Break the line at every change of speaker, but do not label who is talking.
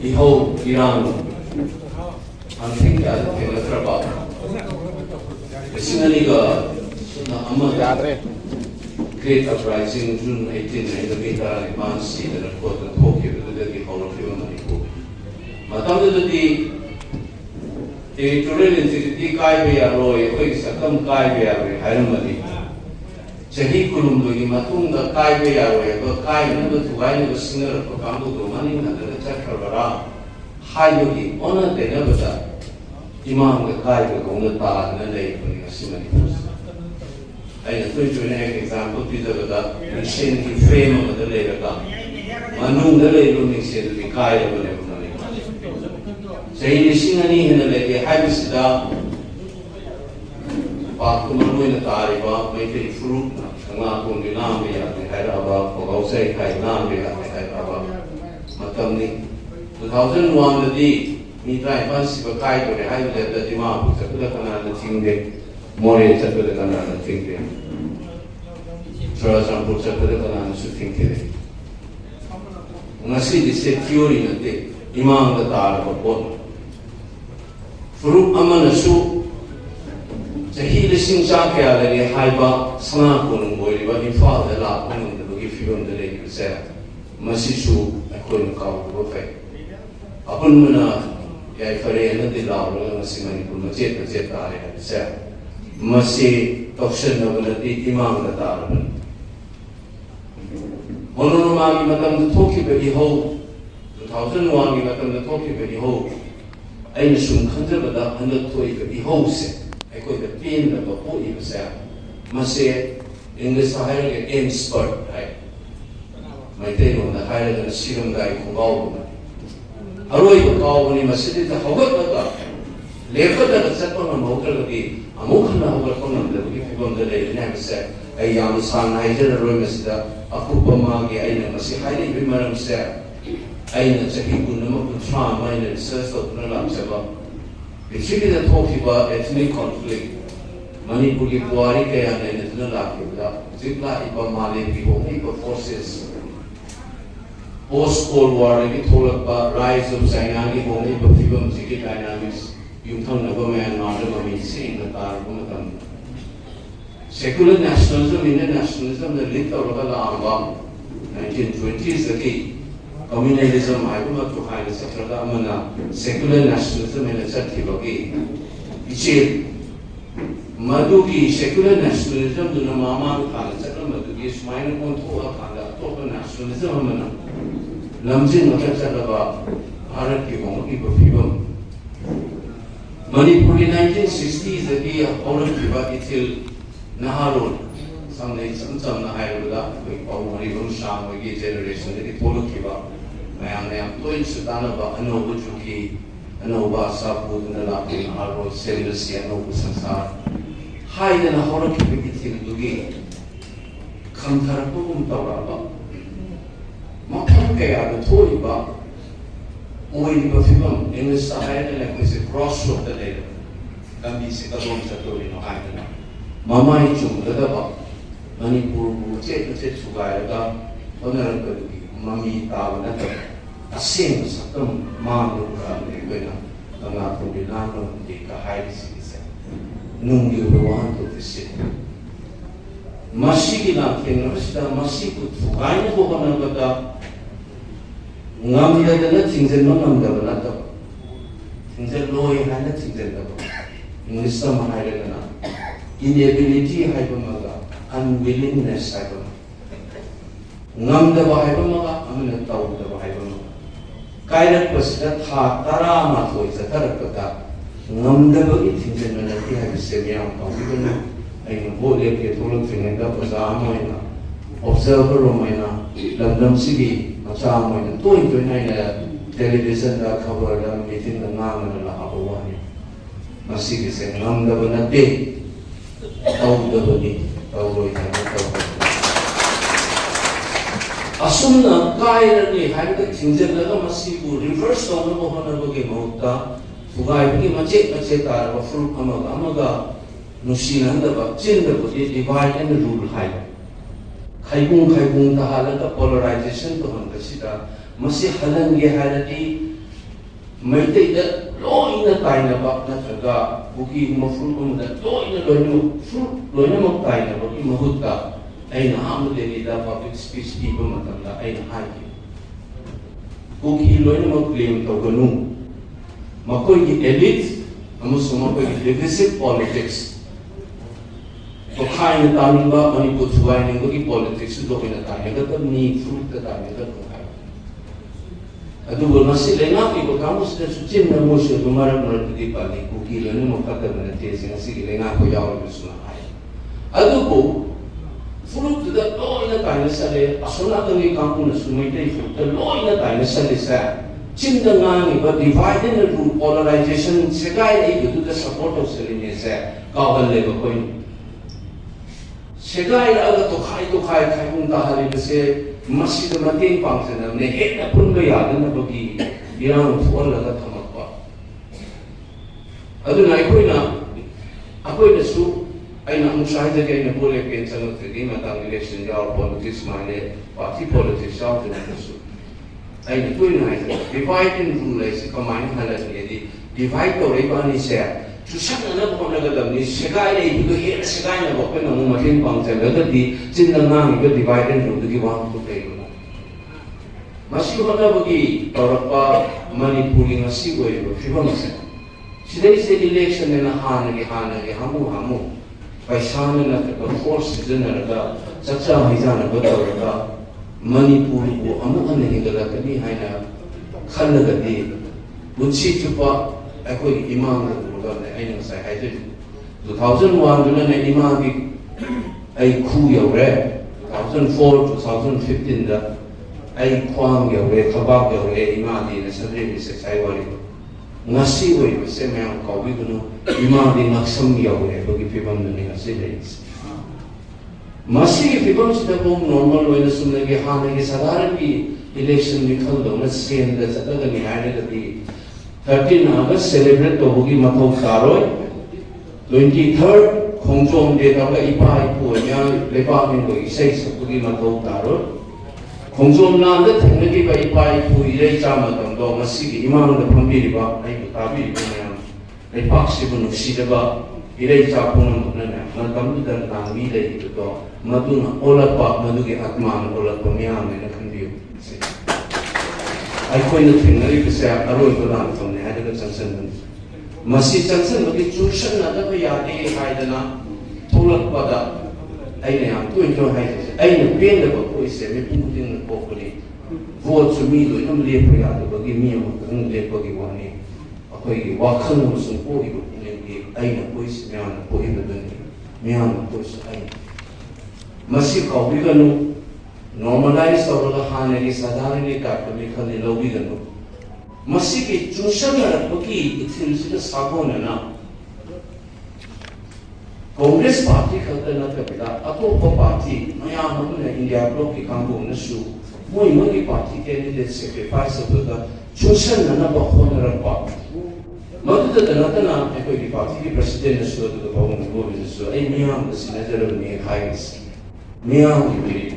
Iho Iran ang tingkad ng trabaho. Kasi nga niga na Amuk Great Uprising June 18 na inabita ang ipansi na nagkot ng Tokyo ito dati Holo Fiyo Manipo. Matang ito territorial integrity kaya Ngamlaroi o sakam kaya Handak Jadi kulum dogi matung da kai be yawe ba kai na ba tugai na ba singar ba kambu do mani na da chakra bara hai yogi ona de na ba da imam ga kai ba gong na ta na nei ba ni simani pus ai na tui tui na example pi da da machine ki frame ma da le ga manung da le lo ni se da kai ba ne ba ni sai ni singani na le ke hai bis da Pak Ngamlaroi na taariba may kay fruit na nga kung dinami at may kairaba o kausay kay nami at may kairaba matam ni 2001 na di ni tayo pansi ba kay ko ni hayo na di maabu sa kuda ka na natingde more sa kuda ka na natingde sa kuda ka na nasutingde ngasi di se theory na di imang na taariba po fruit ama na su Jadi lesing cakap lagi haiba sangat pun boleh bagi father lah pun bagi film dari saya masih su aku nak kau berfek. Apa mana ya kerana nanti lalu masih manipul macet tarik saya masih option nak nanti imam kata apa. Orang orang macam tu toki bagi ho 2001 macam tu toki bagi ho. Ain sungkan je pada hendak toki bagi ho se. Aku itu pin dan bapu itu saya masih English saya lagi expert hai, macam mana saya lagi siram gai kau Aroi kau ni masih itu Hougatpa lepas dah set pun Amuk lagi Amuk na Hougatpa nanti lagi film dari ni masih ayam sana aja Aroi masih dah aku pemagi ayam masih hari ini malam saya ayam cakap pun nama pun trauma ayam research tu pun dalam sebab Actually, the talk about ethnic conflict. Manipur ki Buhari kaya na ito na laki ba? Zipla iba Mali people, iba forces. Post-Cold War, naging tulad pa rise of Sainagi kung iba film sige dynamics. Yung tang nagamayan na gamitin na taro kumatang. Secular nationalism, Indian nationalism na litaw na kalambang 1920s lagi. Communalism ay kumatuhay na sa trata na secular nationalism ay nagsati bagi. Ichil, madugi secular nationalism doon na mamamit ka na sa madugi sumayin na kontuwa ka na ito nationalism na lamsin magkakasala ba harap kibong ipapibang. Manipur 1960s lagi orang kiba itil naharon. Sampai na hayal da kung pahumari siyang wagi generation na itulog kiba mayang tuwing sudana ba ano ba juki ano ba sa puto na laki ng araw sender siya ano ba sangsar hay na nahorang kibigitin dugi kantar po kung tawa ba makang kaya na tuloy ba uwi di ba film English sa hayal na kung si crossroad na nila kami si katong sa tuloy na hayal na mamay chung na ba Manipur macet sugay ka onaran ka dugi mami tawa na ka asin sa kam mamu ka ne na nga kung dinano di ka hide si nung yuruan to visit masih natin basta masih ko sugay na ko ka kata ngamida na tingzen mo ngamda na ta tingzen loy na tingzen ta English sa mahayag na inability hay ba unwillingness ay ba ngamda ba ay ba mga amin ang tawag na ba ay ba mga kaya pa sila tarama to isa tarakata ngamda ba itinsin na natin ay semiyang panggilan na ay nabuli at itulog finenda pa sa amoy na observer o may na lamdam sige sa amoy na tuwing na television na cover na meeting na nga na nakakuha niya masige sa ngamda ba natin tawag na ba niya asum na kaya ni hanggang tinggal na masih bu reverse na mo na bagi mauta tugay bagi macet tara fruit amaga nusinan da ba chin da bu divide and rule hai khaibung tahala da polarization to hang sida masih halan ge halati mấy tay đã lỗi nó tài là bạc nó phải cả buki mà fruit cũng đã lỗi nó fruit lỗi nó một tài là bạc mà hút cả ai nó ham để đi ra public speech đi bên mà tầm là ai nó hay buki lỗi nó một claim tàu gần nung mà coi cái elite mà số mà coi cái divisive politics có khai nó ta mình ba mình có thuai nên có cái politics đó cái nó ta nên cái ni fruit cái ta nên cái aduh masih lengah ibu kamu sudah suci namun kemarin menurut balik kuki lalu mau kata menanti sih lengah kau jauh lebih senang. Aduh bu, fruit tidak loh ini kaya sale asal kami kampung nasumai itu fruit loh ini kaya sale saya cinta ngani but divided into polarization sekai itu tu support of selinya saya kawan lego koin sekai ada tokai pun tak hari besar masih tu mati pangsa namanya hanya pun gaya dan bagi yang tuan laga thamak pa. Aduh naik aku ini su, aina musai jadi aina boleh pensang terjadi matang election jauh politis mana parti politis jauh tu nak su. Aina tu ini aja divide and rule si kemain halat jadi divide tu lepas ni saya. Susah nak bukan nak dalam ni sekai ni itu hanya sekai nak bukan nak mungkin pangsa laga di cinta nang itu divide and rule itu wang tu perlu. Masih mana bagi Eropa Manipuri masih boleh berfirman masih. Sedai election ni hana hamu. Paisana nak force je nak ada. Cakap hijan nak berada. Manipuri bu Amuk ane hingga kini hanya khala gadi. Bunci cuba aku imam berada. Aina saya haji. 2001 dulu ni imam di ku ya ber. 2004 2015 dah. Ai kuang ya ber, kabab ya ber imam di nasabri bisa saya wali. Nasi wei bisa memang kau itu imam di naksam ya ber bagi pibam dunia nasi lagi. Masih pibam sudah belum normal wei nasun lagi hana lagi saharan di election ni kalau nasi yang dah sedang ni ada di 13 August celebrate tu bagi matau karoi 23rd Khongjom dia tahu ipai punya lepas minggu isai seperti matau karoi Khongjom nanda thengni ba ipai pu irei chama tamdo masigi imam da phambiri ba ai tabi ba lepak sibun sidaba irei chapun na matam dan nami dei to maduna olapa madugi atman olapa miam na khandiu ai koi na thengni bisa aroi ko dan thomne ha da chansan masi chansan bagi chusan na da ya de haidana tholak pada ai ne am tu enjoy hai ai ne pen da ko ise me putin ko ko ni vote sumido nam le pa ya bagi mi mo ng le bagi wani akoi wakhan mo sun ko i ne ai ne ko ise me an ko i da ni me an ko ise ai masi ko bi ganu normalize or la hane ni sadhara ni ka mi khali lo bi ganu masi ki chusan na bagi itin sida sabona na Congress Party kalau nak kita atau apa parti, macam mana India Bloc di kampung nasu, semua parti candidate sacrifice sebab chosen nana bahkan rampak. Maka tu nana aku di parti di presiden nasu tu bawa menggol nasu, miam tu sinajar ni khais, miam di